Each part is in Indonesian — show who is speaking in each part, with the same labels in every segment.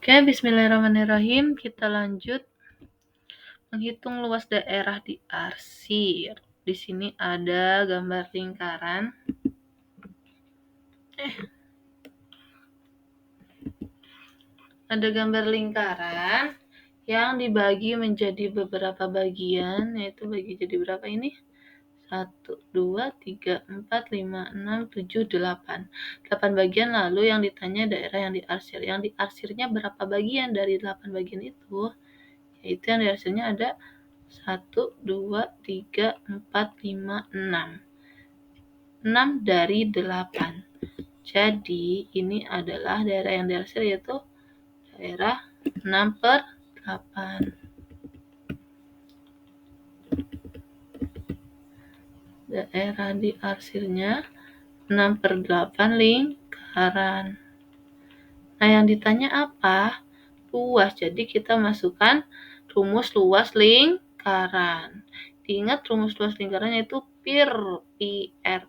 Speaker 1: Oke, bismillahirrahmanirrahim. Kita lanjut menghitung luas daerah di arsir. Di sini ada gambar lingkaran. Ada gambar lingkaran yang dibagi menjadi beberapa bagian, yaitu bagi jadi berapa ini? 1, 2, 3, 4, 5, 6, 7, 8. 8 bagian, lalu yang ditanya daerah yang diarsir. Yang diarsirnya berapa bagian dari 8 bagian itu? Yaitu yang diarsirnya ada 1, 2, 3, 4, 5, 6. 6 dari 8. Jadi ini adalah daerah yang diarsir, yaitu daerah 6 per 8. Daerah diarsirnya 6 per 8 lingkaran. Nah, yang ditanya apa? Luas. Jadi kita masukkan rumus luas lingkaran. Diingat rumus luas lingkarannya itu PIR, R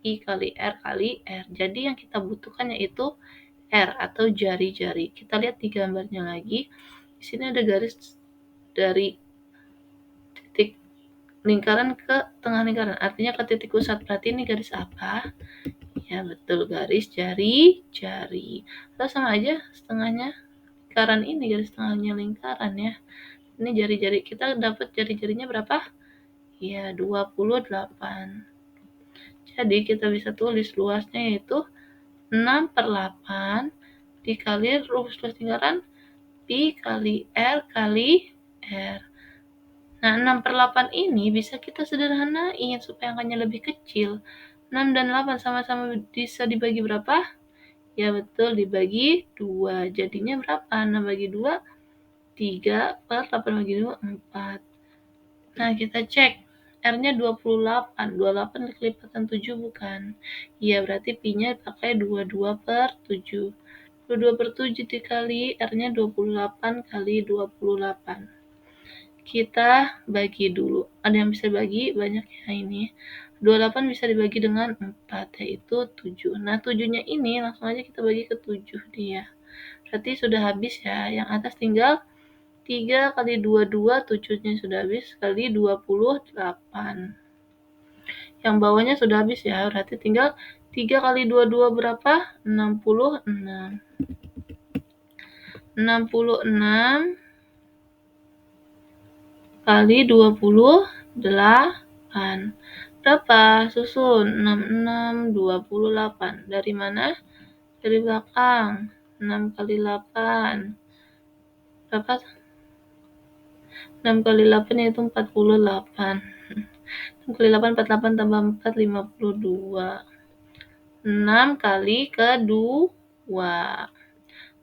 Speaker 1: kali R kali R. Jadi yang kita butuhkan yaitu R atau jari-jari. Kita lihat di gambarnya lagi. Di sini ada garis dari titik lingkaran ke tengah lingkaran. Artinya ke titik pusat. Berarti ini garis apa? Ya, betul, garis jari-jari. Atau sama aja setengahnya lingkaran ini, garis tengahnya lingkaran ya. Ini jari-jari, kita dapat jari-jarinya berapa? Ya, 28. Jadi kita bisa tulis luasnya yaitu 6 per 8 dikali rumus luas lingkaran Pi kali R kali R. Nah, 6 per 8 ini bisa kita sederhanain supaya angkanya lebih kecil. 6 dan 8 sama-sama bisa dibagi berapa? Ya, betul, dibagi 2. Jadinya berapa? 6 bagi 2, 3 per 8 bagi 2, 4. Nah, kita cek. R-nya 28. 28 kelipatan 7 bukan? Iya, berarti Pi-nya pakai 22 per 7. 22 per 7 dikali R-nya 28 kali 28. Kita bagi dulu. Ada yang bisa bagi? Banyak ya ini. 28 bisa dibagi dengan 4, yaitu 7. Nah, 7-nya ini langsung aja kita bagi ke 7 dia. Berarti sudah habis ya. Yang atas tinggal 3 kali 22, 7-nya sudah habis, kali 28. Yang bawahnya sudah habis ya, berarti tinggal 3 kali 22 berapa? 66. 66 kali 28. Berapa? Susun. 66, 28. Dari mana? Dari belakang. 6 kali 8. Berapa? 6 kali 8 yaitu 48. 6 kali 8, 48 tambah 4, 52. 6 kali ke 2. 6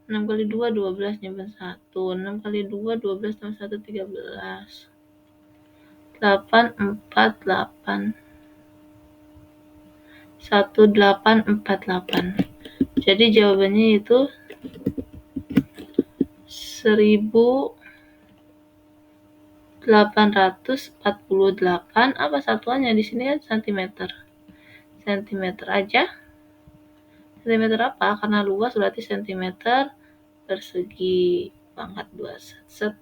Speaker 1: kali 2, 12, nyimpen 1. 6 kali 2, 12 tambah 1, 13. 8, 4, 8. 1848. Jadi jawabannya itu 1848. Apa satuannya di sini kan cm. Cm aja. Cm apa? Karena luas berarti cm persegi. Pangkat 2 set.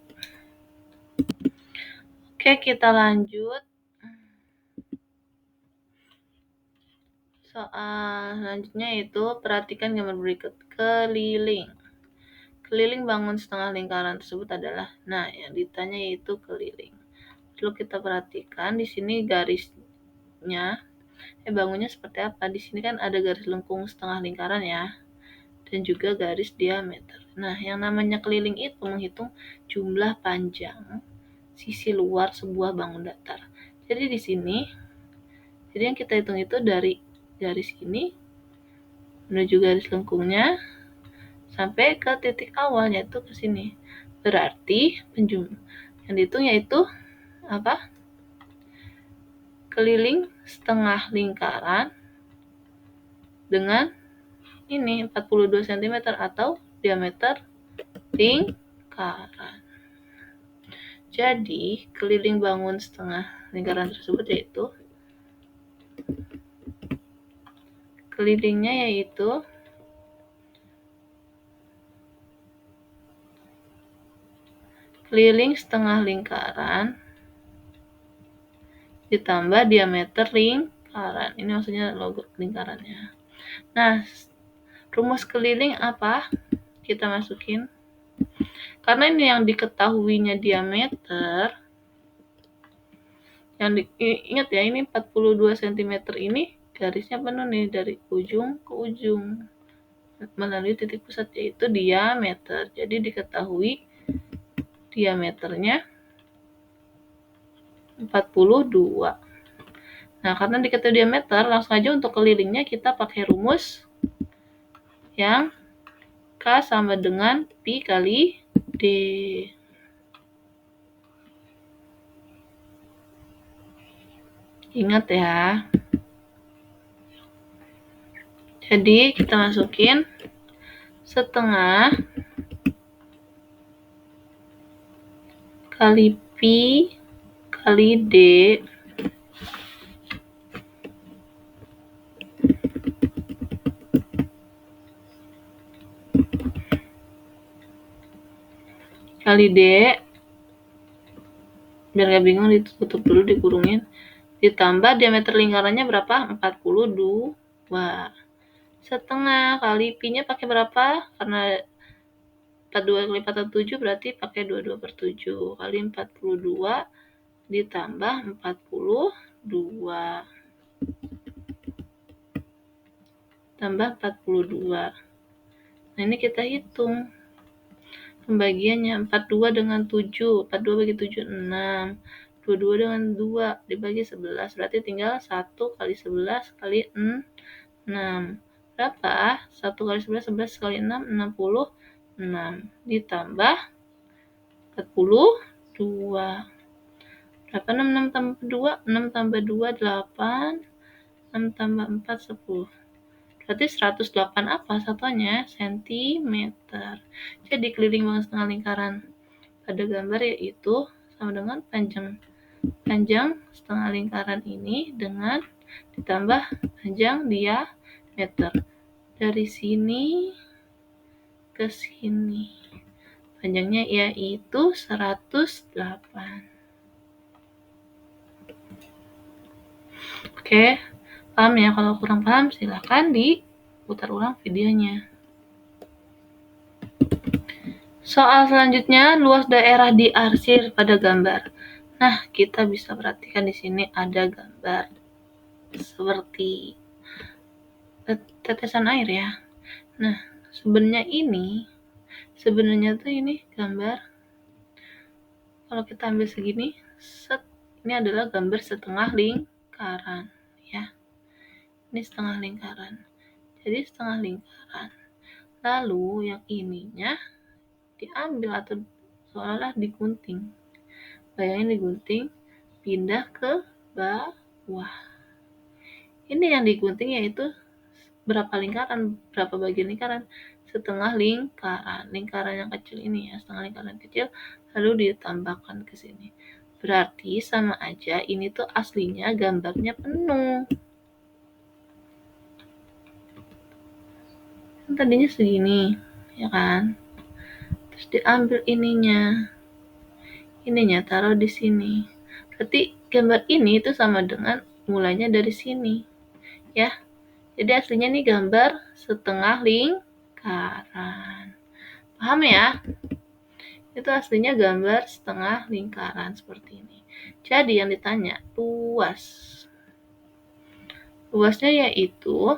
Speaker 1: Oke, kita lanjut. Soal selanjutnya yaitu perhatikan gambar berikut. Keliling. Keliling bangun setengah lingkaran tersebut adalah, nah yang ditanya yaitu keliling. Lalu kita perhatikan di sini garisnya, bangunnya seperti apa? Di sini kan ada garis lengkung setengah lingkaran ya, dan juga garis diameter. Nah, yang namanya keliling itu menghitung jumlah panjang sisi luar sebuah bangun datar. Jadi di sini, jadi yang kita hitung itu dari garis ini menuju garis lengkungnya sampai ke titik awal, yaitu ke sini. Berarti yang dihitung yaitu apa? Keliling setengah lingkaran dengan ini 42 cm atau diameter lingkaran. Jadi, keliling bangun setengah lingkaran tersebut yaitu kelilingnya yaitu keliling setengah lingkaran ditambah diameter lingkaran. Ini maksudnya logo lingkarannya. Nah, rumus keliling apa? Kita masukin. Karena ini yang diketahuinya diameter, ingat ya, ini 42 cm ini garisnya penuh nih dari ujung ke ujung melalui titik pusat, yaitu diameter. Jadi diketahui diameternya 42. Nah, karena diketahui diameter, langsung aja untuk kelilingnya kita pakai rumus yang K sama dengan Pi kali D. Ingat ya. Jadi kita masukin setengah kali Pi kali D kali D, biar gak bingung ditutup dulu, dikurungin, ditambah diameter lingkarannya berapa? 42. Setengah kali Pi-nya pakai berapa? Karena 42 kali 47 berarti pakai 22/7 kali 42 ditambah 42 tambah 42. Nah, ini kita hitung pembagiannya. 42 dengan 7, 42 bagi 7 6, 22 dengan 2 dibagi 11, berarti tinggal 1 kali 11 kali 6. Berapa? 1 kali 11, 11 kali 6, 66 ditambah 42. Berapa? 6 tambah 2, 6 tambah 2 8, 6 tambah 4 10. Berarti 108 apa satuannya? Sentimeter. Jadi keliling bangun setengah lingkaran pada gambar yaitu sama dengan panjang setengah lingkaran ini dengan ditambah panjang diameter. Dari sini ke sini. Panjangnya yaitu 108. Oke, paham ya? Kalau kurang paham silahkan diputar ulang videonya. Soal selanjutnya, luas daerah diarsir pada gambar. Nah, kita bisa perhatikan di sini ada gambar seperti tetesan air ya. Nah, sebenarnya tuh ini gambar, kalau kita ambil segini, ini adalah gambar setengah lingkaran ya. Ini setengah lingkaran. Jadi setengah lingkaran. Lalu yang ininya diambil atau seolah-olah digunting. Bayangin digunting, pindah ke bawah. Ini yang digunting yaitu berapa bagian lingkaran? Setengah lingkaran. Lingkaran yang kecil ini ya, setengah lingkaran kecil, lalu ditambahkan ke sini. Berarti sama aja ini tuh aslinya gambarnya penuh. Kan tadinya segini, ya kan? Terus diambil ininya taruh di sini. Berarti gambar ini itu sama dengan mulainya dari sini, ya. Jadi aslinya nih gambar setengah lingkaran. Paham ya? Itu aslinya gambar setengah lingkaran seperti ini. Jadi yang ditanya luas. Luasnya yaitu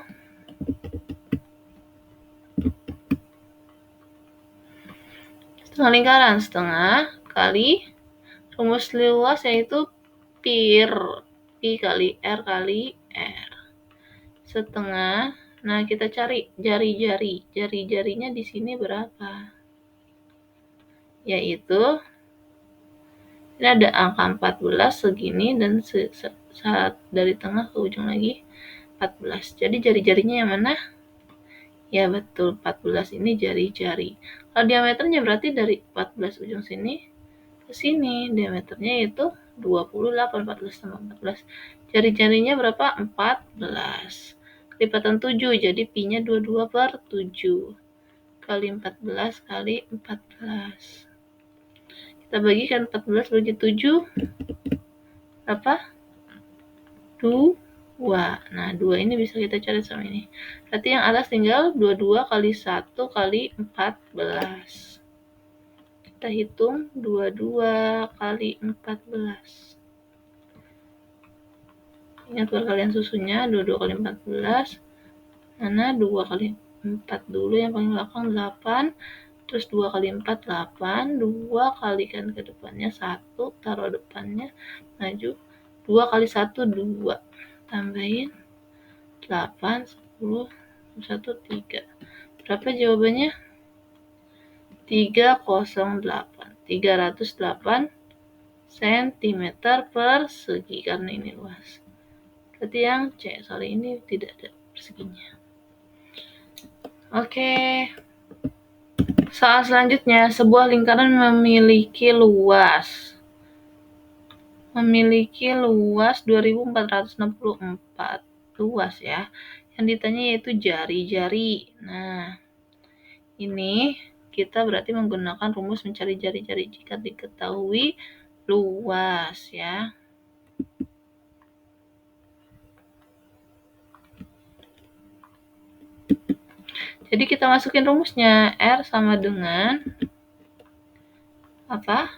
Speaker 1: setengah lingkaran, setengah kali rumus luas yaitu Pi kali R kali R. Setengah. Nah, kita cari jari-jarinya di sini berapa? Yaitu ini ada angka 14 segini dan saat dari tengah ke ujung lagi 14. Jadi jari-jarinya yang mana? Ya betul, 14 ini jari-jari. Kalau diameternya berarti dari 14 ujung sini ke sini. Diameternya itu 28, 14 tambah 14. Jari-jarinya berapa? 14. Kelipatan 7, jadi Pi-nya 22/7. Kali 14 kali 14. Kita bagikan 14 bagi 7 apa? 2. Nah, 2 ini bisa kita cari sama ini. Berarti yang atas tinggal 22 kali 1 kali 14. Kita hitung 22 kali 14. Ingat perkalian susunya, 22 kali 14. Mana 2 kali 4 dulu, yang paling belakang 8. Terus 2 kali 4, 8. 2 kalikan ke depannya 1, taruh depannya, maju. 2 kali 1, 2. Tambahin 8, 10, 1, 3. Berapa jawabannya? 308. 308 cm persegi karena ini luas. Berarti yang C, soal ini tidak ada perseginya. Oke. Soal selanjutnya, sebuah lingkaran memiliki luas 2464 luas ya. Yang ditanya yaitu jari-jari. Nah, ini kita berarti menggunakan rumus mencari jari-jari jika diketahui luas ya. Jadi kita masukin rumusnya, R sama dengan apa?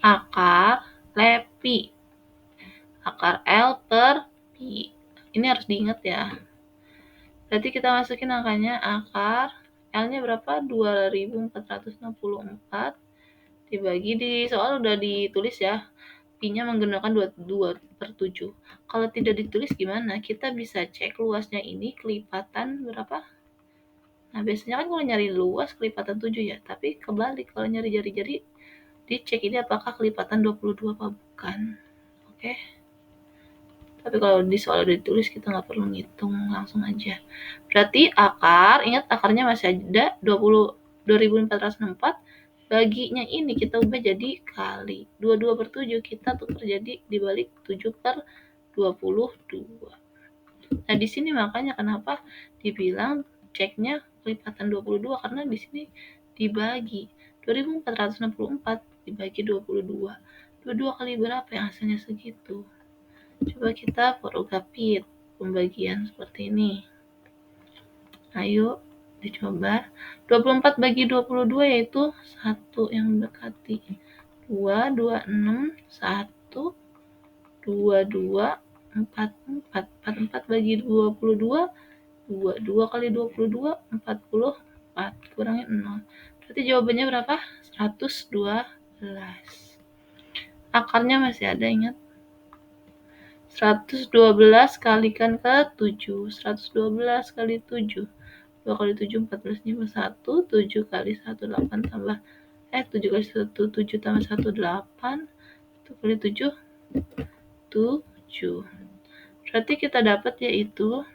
Speaker 1: Akar Lepi. Akar L per Pi. Ini harus diingat ya. Berarti kita masukin angkanya, akar L-nya berapa? 2464 dibagi, di soal udah ditulis ya. Pi-nya menggunakan 2/7. Kalau tidak ditulis gimana? Kita bisa cek luasnya ini kelipatan berapa? Nah, biasanya kan kalau nyari luas kelipatan 7 ya. Tapi kebalik, kalau nyari jari-jari dicek ini apakah kelipatan 22 apa bukan. Oke. Tapi kalau di soal udah ditulis kita nggak perlu ngitung, langsung aja. Berarti akar, ingat akarnya masih ada 2464, baginya ini kita ubah jadi kali. 22/7 kita tukar jadi dibalik 7/22. Nah, di sini makanya kenapa dibilang ceknya kelipatan 22, karena di sini dibagi 2464 dibagi 22. 22 kali berapa yang hasilnya segitu? Coba kita forogapit pembagian seperti ini. Ayo dicoba. 24 bagi 22 yaitu 1 yang mendekati. 2, 26, 1, 22, 44. 44 bagi 22, 2. 2 kali 22, 44. Kurangi 0. Berarti jawabannya berapa? 112. Akarnya masih ada, ingat. 112 kalikan ke 7. 112 kali 7. 2 kali 7, 14. Ini 1. 7 kali 1, 8 tambah 7 kali 1, 7 tambah 1, 8. 1 kali 7, 7. Berarti kita dapat yaitu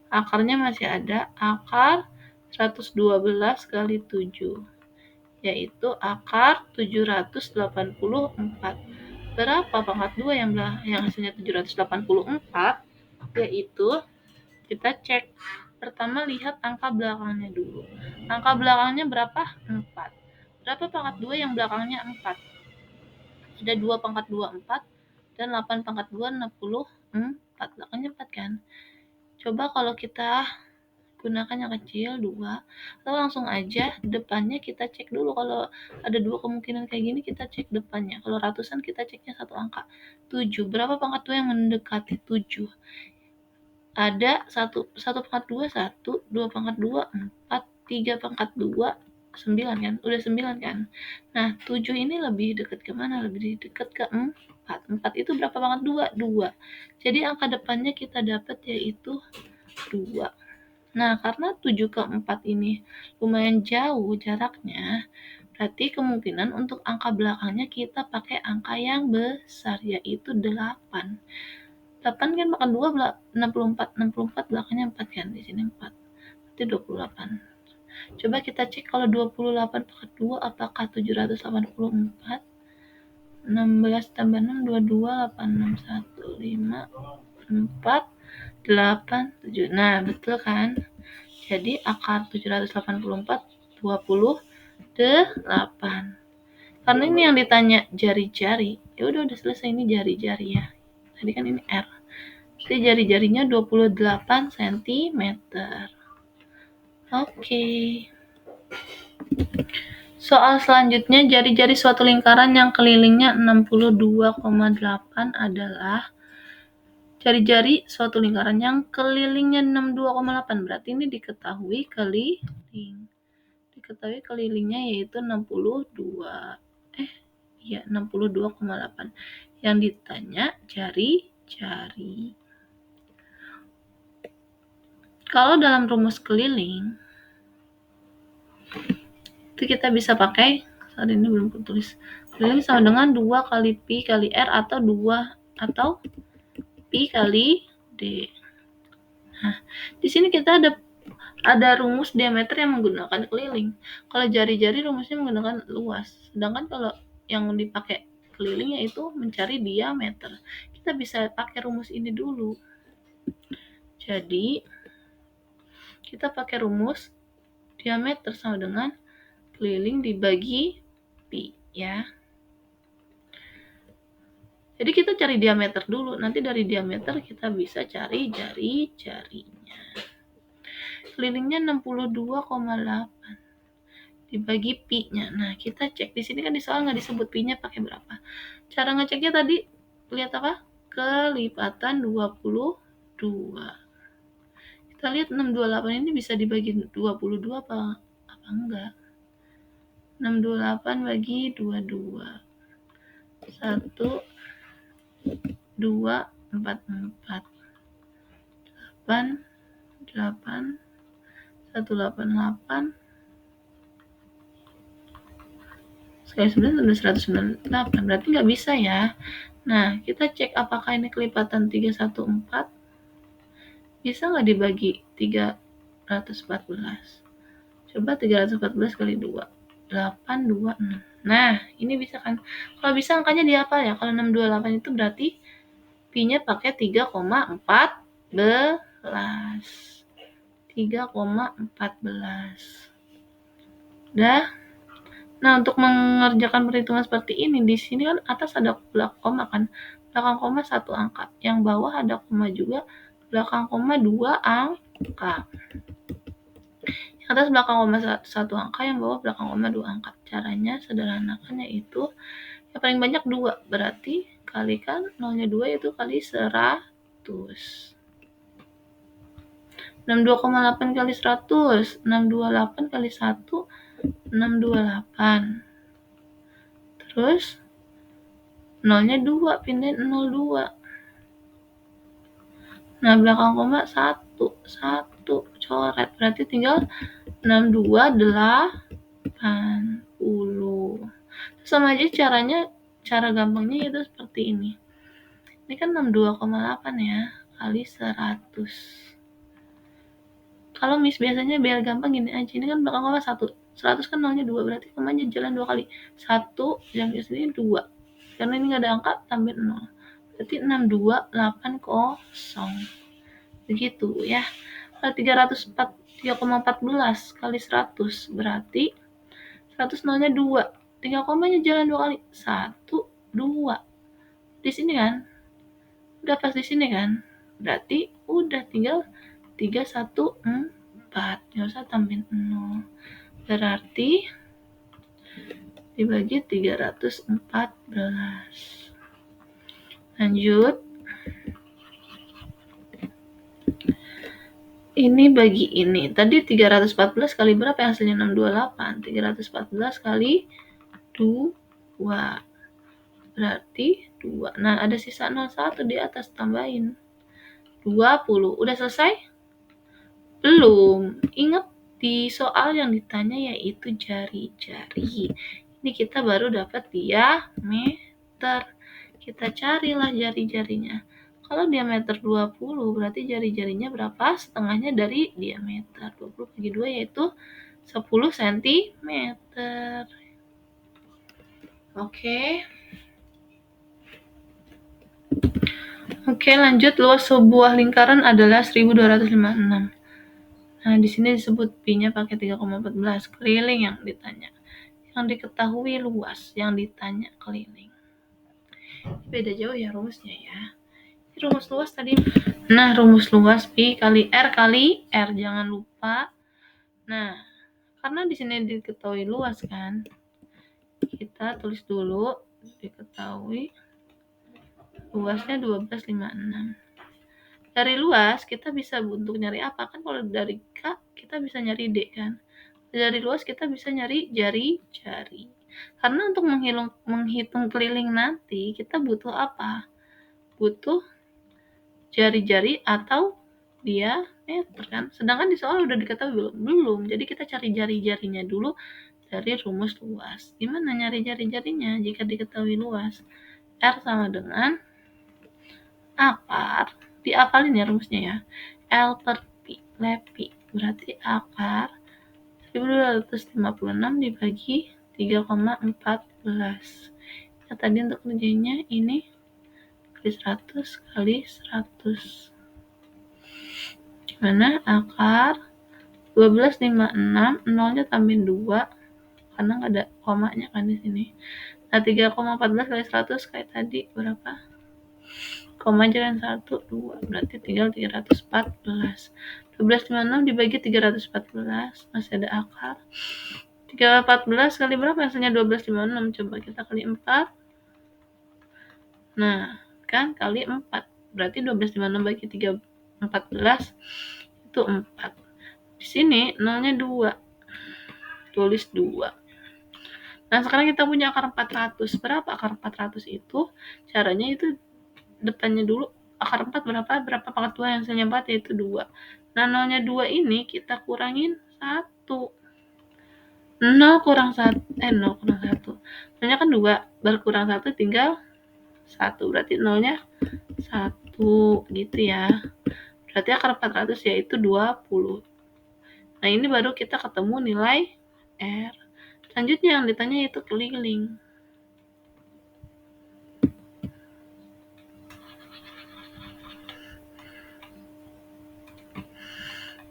Speaker 1: akarnya masih ada, akar 112 kali 7, yaitu akar 784. Berapa pangkat 2 yang hasilnya 784? Yaitu kita cek. Pertama lihat angka belakangnya dulu. Angka belakangnya berapa? 4. Berapa pangkat 2 yang belakangnya 4? Ada 2 pangkat 2, 4. Dan 8 pangkat 2, 64. Belakangnya 4 kan? Coba kalau kita gunakan yang kecil 2, atau langsung aja depannya kita cek dulu. Kalau ada 2 kemungkinan kayak gini, kita cek depannya. Kalau ratusan kita ceknya satu angka. 7. Berapa pangkat 2 yang mendekati 7? Ada 1 pangkat 2, 1, 2 pangkat 2, 4, 3 pangkat 2, 9 kan? Udah 9 kan? Nah, 7 ini lebih dekat ke mana? Lebih dekat ke 4. 4 itu berapa pangkat 2? 2. Jadi angka depannya kita dapat yaitu 2. Nah, karena 7 ke 4 ini lumayan jauh jaraknya, berarti kemungkinan untuk angka belakangnya kita pakai angka yang besar, yaitu 8. 8 kan makan 2, 64. 64 belakangnya 4 kan, di sini 4. Berarti 28. Coba kita cek kalau 28 pangkat 2 apakah 784? 16 tambah 6, 22, 8, 6, 1, 5, 4, 8, 7. Nah, betul kan? Jadi akar 784 28. Karena ini yang ditanya jari-jari, ya udah selesai, ini jari-jari ya. Tadi kan ini R. Jadi jari-jarinya 28 cm. Oke. Soal selanjutnya, jari-jari suatu lingkaran yang kelilingnya 62,8 adalah jari-jari suatu lingkaran yang kelilingnya 62,8. Berarti ini diketahui keliling. Diketahui kelilingnya yaitu 62,8. Yang ditanya jari-jari. Kalau dalam rumus keliling, itu kita bisa pakai, saat ini belum tulis. Keliling sama dengan 2 kali pi kali r atau pi kali d. Nah, di sini kita ada rumus diameter yang menggunakan keliling. Kalau jari-jari rumusnya menggunakan luas. Sedangkan kalau yang dipakai keliling yaitu mencari diameter. Kita bisa pakai rumus ini dulu. Jadi, kita pakai rumus diameter sama dengan keliling dibagi pi, ya. Jadi kita cari diameter dulu, nanti dari diameter kita bisa cari jari-jarinya. Kelilingnya 62,8 dibagi pi-nya. Nah, kita cek di sini kan di soal nggak disebut pi-nya pakai berapa. Cara ngeceknya tadi lihat apa? Kelipatan 22. Kita lihat 628 ini bisa dibagi 22 apa enggak? 628 bagi 22. 1 2 4 4 8 8 188 sekali 9 sudah 198, berarti nggak bisa ya. Nah, kita cek apakah ini kelipatan 314 bisa nggak dibagi 314. Coba 314 kali 2 826. Nah, ini bisa kan. Kalau bisa angkanya di apa ya? Kalau 628 itu berarti pi-nya pakai 3,14. 3,14. Udah. Nah, untuk mengerjakan perhitungan seperti ini, di sini kan atas ada belakang koma kan. Belakang koma 1 angka. Yang bawah ada koma juga. Belakang koma 2 angka. Yang atas belakang koma 1 angka, yang bawah belakang koma 2 angka. Caranya sederhanakan yaitu yang paling banyak 2. Berarti kalikan 0-nya 2 yaitu kali 100. 62,8 kali 100. 628 kali 1. 628. Terus 0-nya 2, pindahin 02. Nah, belakang koma 1 coret. Berarti tinggal 6280. Sama aja caranya, cara gampangnya itu seperti ini. Ini kan 62,8 ya, kali 100. Kalau biasanya biar gampang gini aja, ini kan belakang koma 1. 100 kan 0-nya 2, berarti komanya jalan 2 kali. 1, yang di sini 2. Karena ini nggak ada angka, tambahin 0. Berarti 6280. Begitu ya. Kalau 3,14 kali 100 berarti 100 0-nya 2. 3 komanya jalan 2 kali. 1, 2. Di sini kan? Udah pas di sini kan? Berarti udah tinggal 314. Nggak usah tambahin 0. Berarti dibagi 314. Lanjut. Ini bagi ini. Tadi 314 kali berapa yang hasilnya 628? 314 kali 2. Berarti 2. Nah, ada sisa 01 di atas, tambahin. 20. Udah selesai? Belum. Ingat di soal yang ditanya yaitu jari-jari. Ini kita baru dapat diameter. Kita carilah jari-jarinya. Kalau diameter 20, berarti jari-jarinya berapa? Setengahnya dari diameter. 20 bagi 2 yaitu 10 cm. Oke. Oke, lanjut. Luas sebuah lingkaran adalah 1256. Nah, di sini disebut pi-nya pakai 3,14. Keliling yang ditanya. yang diketahui luas, yang ditanya keliling. Beda jauh ya rumusnya ya. Rumus luas tadi. Nah, rumus luas Pi kali R, jangan lupa. Nah, karena di sini diketahui luas kan, kita tulis dulu diketahui luasnya 12,56. Dari luas kita bisa untuk nyari apa kan? Kalau dari K kita bisa nyari D kan. Dari luas kita bisa nyari jari-jari. Karena untuk menghitung keliling nanti kita butuh apa? Butuh jari-jari atau diameter kan. Sedangkan di soal udah diketahui belum. Jadi kita cari jari-jarinya dulu dari rumus luas. Gimana nyari jari-jarinya jika diketahui luas? R sama dengan akar, diakalin ya rumusnya ya. L per Pi, Pi. Berarti akar 1256 dibagi 3,14. Ya tadi untuk kerjanya ini kali 100 kali 100. Gimana? Akar 12,56, nolnya tambahin 2 karena nggak ada komanya kan di sini. Nah, 3,14 kali 100 kayak tadi berapa? Koma jalan 1, 2, berarti tinggal 314. 12,56 dibagi 314, masih ada akar. 314 kali berapa hasilnya? 12,56. Coba kita kali 4. Nah, kan kali 4. Berarti 12,56 bagi 314 itu 4. Di sini nolnya 2. Tulis 2. Nah, sekarang kita punya akar 400. Berapa akar 400 itu? Caranya itu depannya dulu akar 4 berapa pangkat 2 yang hasilnya 4 yaitu 2. Nah, nolnya 2 ini kita kurangin 1. 0 kurang 1. 0 kurang 1. Nolnya kan 2. Berkurang 1 tinggal 1. Berarti nolnya 1 gitu ya. Berarti akar 400 yaitu 20. Nah, ini baru kita ketemu nilai R. Selanjutnya yang ditanya yaitu keliling.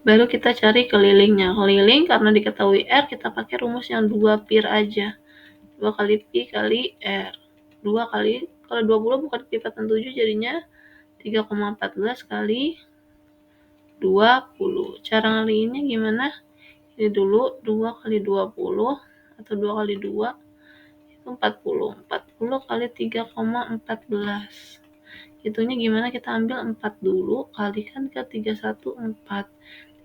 Speaker 1: Baru kita cari kelilingnya. Keliling karena diketahui R, kita pakai rumus yang 2 pir aja. 2 kali Pi kali R. 2 kali, kalau 20 bukan Pi 47 jadinya 3,14 kali 20. Cara ngaliinnya gimana? Ini dulu 2 kali 20 atau 2 kali 2 itu 40. 40 kali 3,14. Hitungnya gimana? Kita ambil 4 dulu, kalikan ke 314.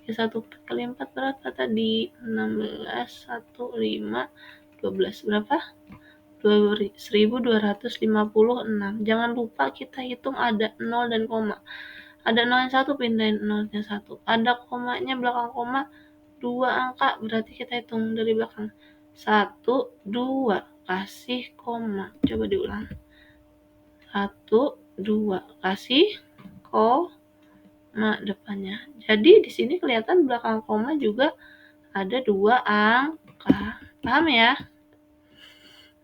Speaker 1: 314 kali 4 berapa tadi? 16, 15, 12. Berapa? 1256. Jangan lupa kita hitung ada 0 dan koma. Ada 0 yang 1, pindahin 0 yang 1. Ada komanya belakang koma 2 angka, berarti kita hitung dari belakang. 1, 2, kasih koma. Coba diulang. 1, 2, kasih koma depannya. Jadi di sini kelihatan belakang koma juga ada 2 angka. Paham ya?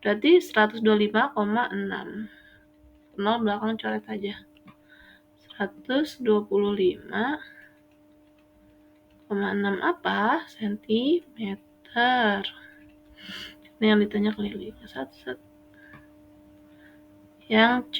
Speaker 1: Berarti 125,6. 0 belakang coret aja. 125,6 apa? Sentimeter. Ini yang ditanya keliling. Yang C.